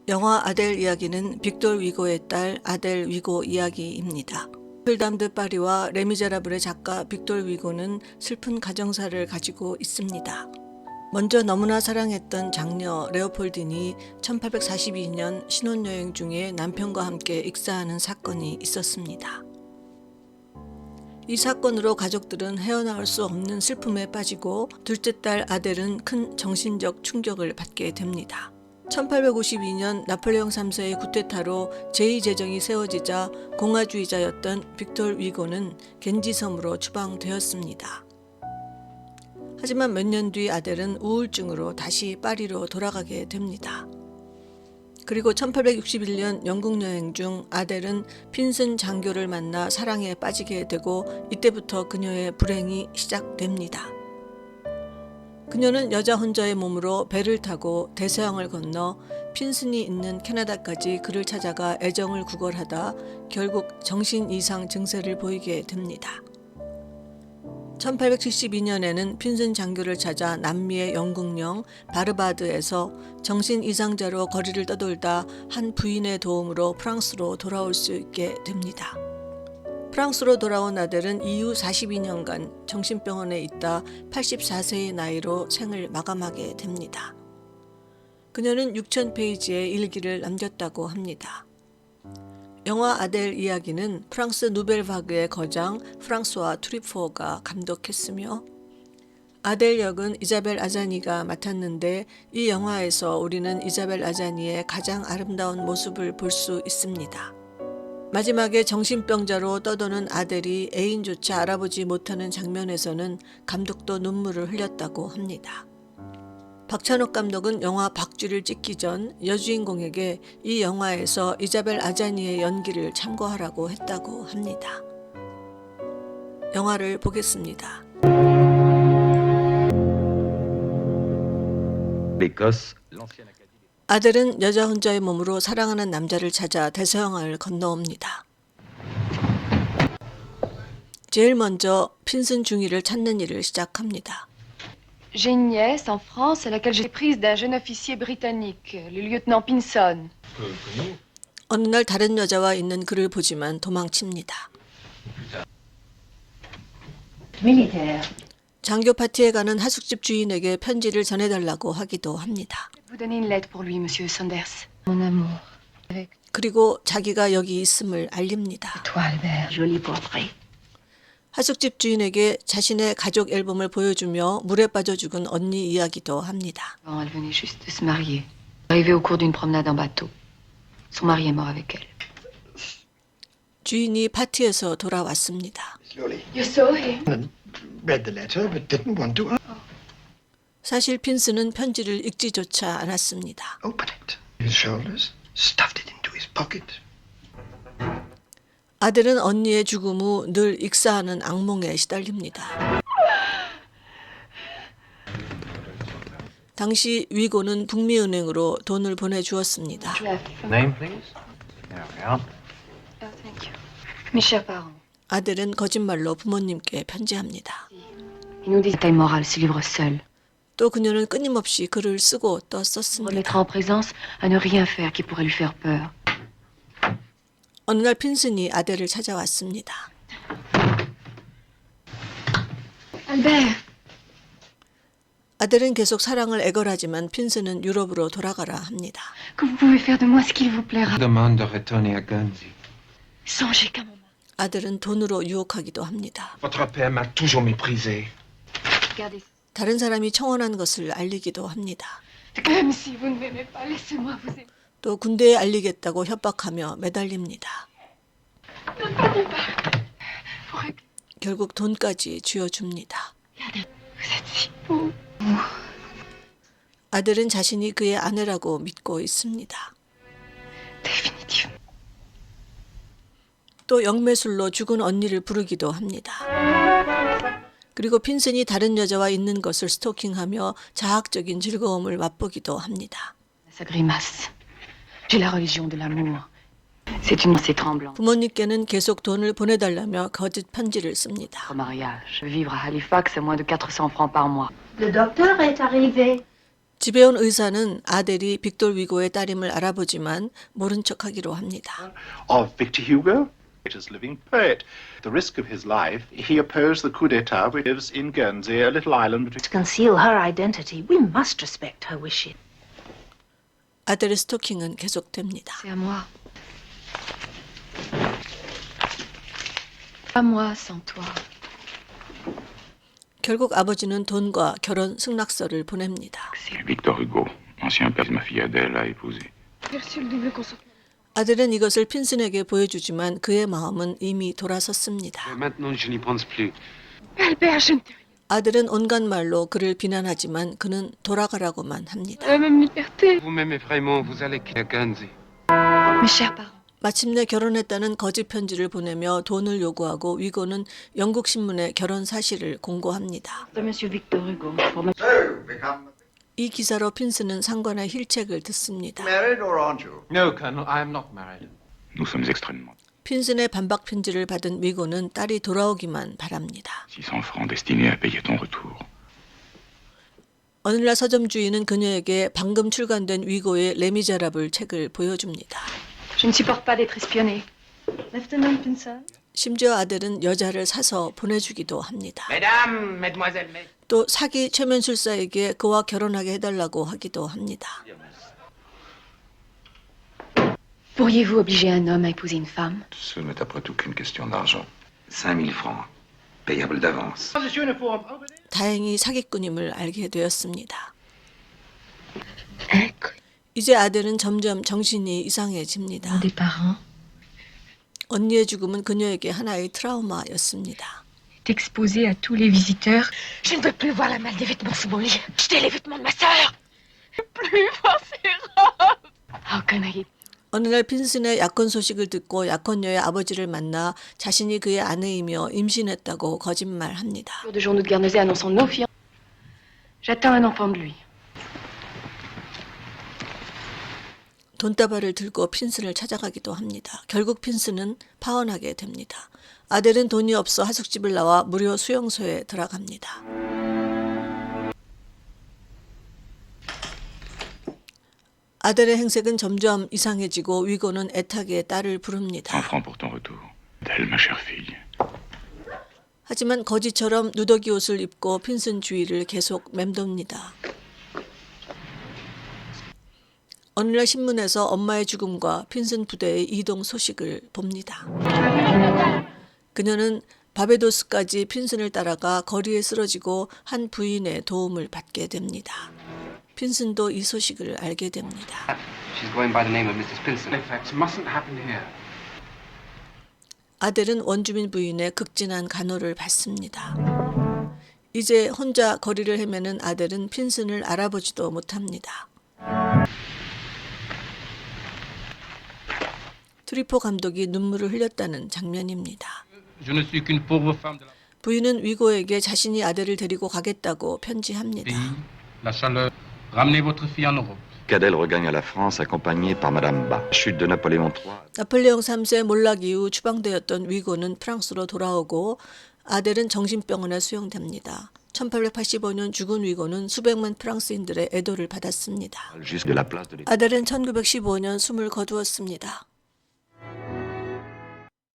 영화 아델 이야기는 빅돌 위고의 딸 아델 위고 이야기입니다. 노틀담 드 파리와 레미제라블의 작가 빅돌 위고는 슬픈 가정사를 가지고 있습니다. 먼저 너무나 사랑했던 장녀 레오폴딘이 1842년 신혼여행 중에 남편과 함께 익사하는 사건이 있었습니다. 이 사건으로 가족들은 헤어나올 수 없는 슬픔에 빠지고 둘째 딸 아델은 큰 정신적 충격을 받게 됩니다. 1852년 나폴레옹 3세의 쿠데타로 제2제정이 세워지자 공화주의자였던 빅돌 위고는 겐지섬으로 추방되었습니다. 하지만 몇 년 뒤 아델은 우울증으로 다시 파리로 돌아가게 됩니다. 그리고 1861년 영국 여행 중 아델은 핀슨 장교를 만나 사랑에 빠지게 되고 이때부터 그녀의 불행이 시작됩니다. 그녀는 여자 혼자의 몸으로 배를 타고 대서양을 건너 핀슨이 있는 캐나다까지 그를 찾아가 애정을 구걸하다 결국 정신 이상 증세를 보이게 됩니다. 1872년에는 핀슨 장교를 찾아 남미의 영국령 바르바드에서 정신 이상자로 거리를 떠돌다 한 부인의 도움으로 프랑스로 돌아올 수 있게 됩니다. 프랑스로 돌아온 아델은 이후 42년간 정신병원에 있다 84세의 나이로 생을 마감하게 됩니다. 그녀는 6,000페이지의 일기를 남겼다고 합니다. 영화 아델 이야기는 프랑스 누벨바그의 거장 프랑스와 트리포가 감독했으며 아델 역은 이자벨 아자니가 맡았는데 이 영화에서 우리는 이자벨 아자니의 가장 아름다운 모습을 볼 수 있습니다. 마지막에 정신병자로 떠도는 아델이 애인조차 알아보지 못하는 장면에서는 감독도 눈물을 흘렸다고 합니다. 박찬욱 감독은 영화 박쥐를 찍기 전 여주인공에게 이 영화에서 이자벨 아자니의 연기를 참고하라고 했다고 합니다. 영화를 보겠습니다. 아델은 여자 혼자의 몸으로 사랑하는 남자를 찾아 대서양을 건너옵니다. 제일 먼저 핀슨 중위를 찾는 일을 시작합니다. J'ai une nièce en France à laquelle j'ai prise d'un jeune officier britannique, le lieutenant Pinson. 어느 날 다른 여자와 있는 그를 보지만 도망칩니다. 장교 파티에 가는 하숙집 주인에게 편지를 전해달라고 하기도 합니다. Vous donnez une lettre pour lui, Monsieur Sanders. Mon amour. Avec 그리고 자기가 여기 있음을 알립니다. toi, Albert. Joli portrait. 하숙집 주인에게 자신의 가족 앨범을 보여주며 물에 빠져 죽은 언니 이야기도 합니다. Elle venait juste de se marier. Arrivée au cours d'une promenade en bateau. Son mari est mort avec elle. 주인이 파티에서 돌아왔습니다. Slowly. You saw him? Read the letter, but didn't want to 사실 핀스는 편지를 읽지조차 않았습니다. open it. His shoulders, stuffed it into his pocket. 아델은 언니의 죽음 후 늘 익사하는 악몽에 시달립니다. 당시 위고는 북미은행으로 돈을 보내주었습니다. Name, please. There we are. Oh, thank you. Mes chers parents. 아델은 거짓말로 부모님께 편지합니다. Il nous dit taille morale, ce livre seul. 또 그녀는 끊임없이 글을 쓰고 또 Remettra 썼습니다. en présence à ne rien faire qui pourrait lui faire peur. 어느 날 핀슨이 아델을 찾아왔습니다. Albert. 아델은 계속 사랑을 애걸하지만 핀슨은 유럽으로 돌아가라 합니다. Que vous pouvez faire de moi ce qu'il vous plaira. Demande de retourner à Guernsey. Songez qu'à mon mari. 아델은 돈으로 유혹하기도 합니다. Votre père m'a toujours méprisé. Regardez. 다른 사람이 청혼한 것을 알리기도 합니다. Même si vous ne m'aimez pas, laissez-moi vous aimer. 또 군대에 알리겠다고 협박하며 매달립니다. 결국 돈까지 쥐어줍니다. Vous êtes si beau. 아델은 자신이 그의 아내라고 믿고 있습니다. Définitivement. 또 영매술로 죽은 언니를 부르기도 합니다. 그리고 핀슨이 다른 여자와 있는 것을 스토킹하며 자학적인 즐거움을 맛보기도 합니다. Sa grimace. J'ai la religion de l'amour. C'est une pensée tremblante. 부모님께는 계속 돈을 보내달라며 거짓 편지를 씁니다. Au mariage, vivre à Halifax à moins de 400 francs par mois. Le docteur est arrivé. 집에 온 의사는 아델이 빅돌 위고의 딸임을 알아보지만 모른 척하기로 합니다. Of Victor Hugo, greatest living poet. At the risk of his life, he opposed the coup d'état which lives in Guernsey, a little island between... To conceal her identity, we must respect her wishes. 아델의 스토킹은 계속됩니다. C'est à moi. Pas moi sans toi. 결국 아버지는 돈과 결혼 승낙서를 보냅니다. Victor Hugo, ancien père de ma fille Adèle, a épousé. Merci le double consentement. 아델은 이것을 핀슨에게 보여주지만 그의 마음은 이미 돌아섰습니다. Maintenant, je n'y pense plus. Albert, je ne t'ai rien. 아델은 온갖 말로 그를 비난하지만 그는 돌아가라고만 합니다. La même liberté. Vous m'aimez vraiment, vous allez quitter Guernsey. Mes chers parents. 마침내 결혼했다는 거짓 편지를 보내며 돈을 요구하고 위고는 영국 신문에 결혼 사실을 공고합니다. De Monsieur Victor Hugo. Pour 이 기사로 핀슨은 상관의 힐책을 듣습니다. Married or aren't you? No, Colonel, I am not married. Nous sommes extrêmement. 핀슨의 반박 편지를 받은 위고는 딸이 돌아오기만 바랍니다. 600 francs destinés à payer ton retour. 어느 날 서점주인은 그녀에게 방금 출간된 위고의 레미제라블 책을 보여줍니다. Je ne supporte pas d'être espionnée. Lieutenant Pinson. 심지어 아델은 여자를 사서 보내주기도 합니다. Mesdames, mesdemoiselles, mes... 또 사기 최면술사에게 그와 결혼하게 해달라고 하기도 합니다. Pourriez-vous obliger un homme à épouser une femme? Ce n'est après tout qu'une question d'argent. 5000 francs, payable d'avance. His uniform over there. 다행히 사기꾼임을 알게 되었습니다. 이제 아델은 점점 정신이 이상해집니다. Des parents. 언니의 죽음은 그녀에게 하나의 트라우마였습니다. Est exposé à tous les visiteurs. Je ne veux plus voir la malle des vêtements sous mon lit. Jetez les vêtements de ma sœur. Plus voir ses robes. Oh, connerie. 어느 날 핀슨의 약혼 소식을 듣고 약혼녀의 아버지를 만나 자신이 그의 아내이며 임신했다고 거짓말합니다. De journaux de Guernesey annonçant nos fiançailles. J'attends un enfant de lui. 돈다발을 들고 핀슨을 찾아가기도 합니다. 결국 핀슨은 파혼하게 됩니다. 아델은 돈이 없어 하숙집을 나와 무료 수용소에 들어갑니다. 아델의 행색은 점점 이상해지고 위고는 애타게 딸을 100 부릅니다. francs pour ton retour. Adèle, ma chère fille. 하지만 거지처럼 누더기 옷을 입고 핀슨 주위를 계속 맴돕니다. 어느 날 신문에서 엄마의 죽음과 핀슨 부대의 이동 소식을 봅니다. 그녀는 바베도스까지 핀슨을 따라가 거리에 쓰러지고 한 부인의 도움을 받게 됩니다. 핀슨도 이 소식을 알게 됩니다. She's going by the name of Mrs. Pinson. Effects mustn't happen here. 아델은 원주민 부인의 극진한 간호를 받습니다. 이제 혼자 거리를 헤매는 아델은 핀슨을 알아보지도 못합니다. 트리포 감독이 눈물을 흘렸다는 장면입니다. Je ne suis qu'une pauvre femme de la 부인은 위고에게 자신이 아델을 데리고 가겠다고 편지합니다. pays, la chaleur. Ramenez votre fille en Europe. Qu'Adèle regagne la France accompagnée par Madame Bas. Chute de Napoléon III. 나폴레옹 3세 몰락 이후 추방되었던 위고는 프랑스로 돌아오고 아델은 정신병원에 수용됩니다. 1885년 죽은 위고는 수백만 프랑스인들의 애도를 받았습니다. Jusque de la place de l'État. 아델은 1915년 숨을 거두었습니다.